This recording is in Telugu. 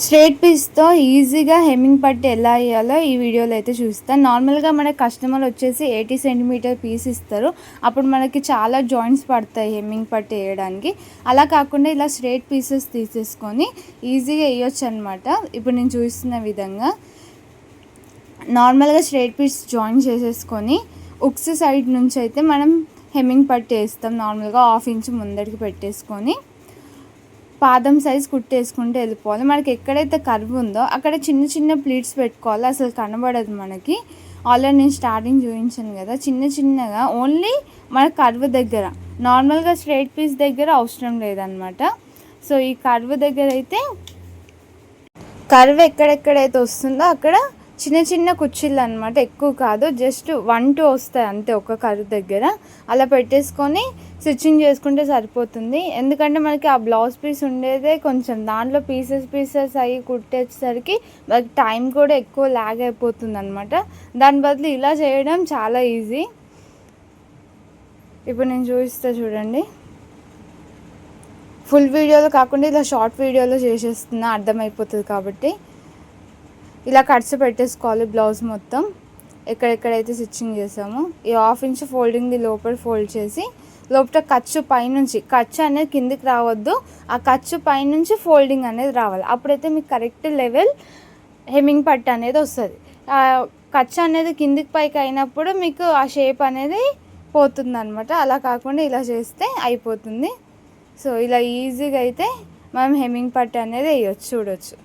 స్ట్రైట్ పీస్తో ఈజీగా హెమ్మింగ్ పట్టి ఎలా వేయాలో ఈ వీడియోలో అయితే చూస్తాను. నార్మల్గా మన కస్టమర్ వచ్చేసి 80 సెంటీమీటర్ పీస్ ఇస్తారు. అప్పుడు మనకి చాలా జాయింట్స్ పడతాయి హెమ్మింగ్ పట్టి వేయడానికి. అలా కాకుండా ఇలా స్ట్రైట్ పీసెస్ తీసేసుకొని ఈజీగా వేయొచ్చు అనమాట. ఇప్పుడు నేను చూస్తున్న విధంగా నార్మల్గా స్ట్రైట్ పీస్ జాయిన్ చేసేసుకొని ఉక్స్ సైడ్ నుంచి అయితే మనం హెమ్మింగ్ పట్టి వేస్తాం. నార్మల్గా 1/2 ఇంచ్ ముందడికి పెట్టేసుకొని పాదం సైజ్ కుట్టేసుకుంటూ వెళ్ళిపోవాలి. మనకి ఎక్కడైతే కర్వ్ ఉందో అక్కడ చిన్న చిన్న ప్లీట్స్ పెట్టుకోవాలి. అసలు కనబడదు మనకి. ఆల్రెడీ నేను స్టార్టింగ్ చూపించాను కదా, చిన్న చిన్నగా ఓన్లీ మన కర్వ్ దగ్గర, నార్మల్గా స్ట్రైట్ పీస్ దగ్గర అవసరం లేదనమాట. సో ఈ కర్వ్ దగ్గర అయితే కర్వ్ ఎక్కడెక్కడైతే వస్తుందో అక్కడ చిన్న చిన్న కుర్చీలు అనమాట, ఎక్కువ కాదు, జస్ట్ 1-2 వస్తాయి అంతే ఒక కర్వ్ దగ్గర. అలా పెట్టేసుకొని స్టిచ్చింగ్ చేసుకుంటే సరిపోతుంది. ఎందుకంటే మనకి ఆ బ్లౌజ్ పీస్ ఉండేదే కొంచెం, దాంట్లో పీసెస్ అవి కుట్టేసరికి మనకి టైం కూడా ఎక్కువ లాగ్ అయిపోతుంది అనమాట. దాని బదులు ఇలా చేయడం చాలా ఈజీ. ఇప్పుడు నేను చూపిస్తా చూడండి. ఫుల్ వీడియోలో కాకుండా ఇలా షార్ట్ వీడియోలో చేసేస్తున్నా, అర్థమైపోతుంది కాబట్టి. ఇలా కట్స్ పెట్టేసుకోవాలి బ్లౌజ్ మొత్తం ఎక్కడెక్కడైతే స్టిచ్చింగ్ చేసామో. ఈ 1/2 ఇంచ్ ఫోల్డింగ్ది లోపల ఫోల్డ్ చేసి లోపల ఖర్చు పైనుంచి, ఖర్చు అనేది కిందికి రావద్దు, ఆ ఖర్చు పైనుంచి ఫోల్డింగ్ అనేది రావాలి. అప్పుడైతే మీకు కరెక్ట్ లెవెల్ హెమ్మింగ్ పట్టు అనేది వస్తుంది. ఖర్చు అనేది కిందికి పైకి అయినప్పుడు మీకు ఆ షేప్ అనేది పోతుంది అనమాట. అలా కాకుండా ఇలా చేస్తే అయిపోతుంది. సో ఇలా ఈజీగా అయితే మనం హెమ్మింగ్ పట్టు అనేది వేయచ్చు, చూడొచ్చు.